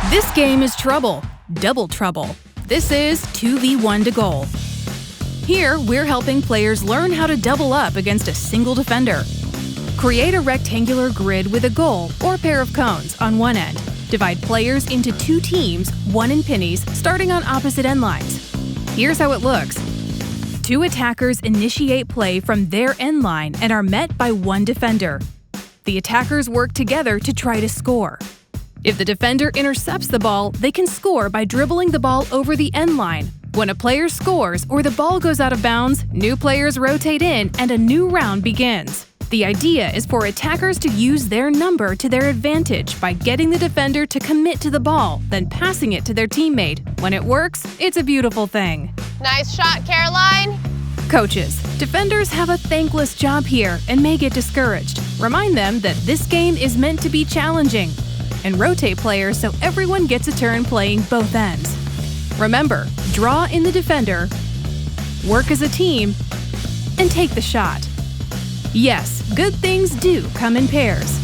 This game is trouble, double trouble. This is 2v1 to goal. Here, we're helping players learn how to double up against a single defender. Create a rectangular grid with a goal or pair of cones on one end. Divide players into two teams, one in pennies, starting on opposite end lines. Here's how it looks. Two attackers initiate play from their end line and are met by one defender. The attackers work together to try to score. If the defender intercepts the ball, they can score by dribbling the ball over the end line. When a player scores or the ball goes out of bounds, new players rotate in and a new round begins. The idea is for attackers to use their number to their advantage by getting the defender to commit to the ball, then passing it to their teammate. When it works, it's a beautiful thing. Nice shot, Caroline! Coaches, defenders have a thankless job here and may get discouraged. Remind them that this game is meant to be challenging. And rotate players so everyone gets a turn playing both ends. Remember, draw in the defender, work as a team, and take the shot. Yes, good things do come in pairs.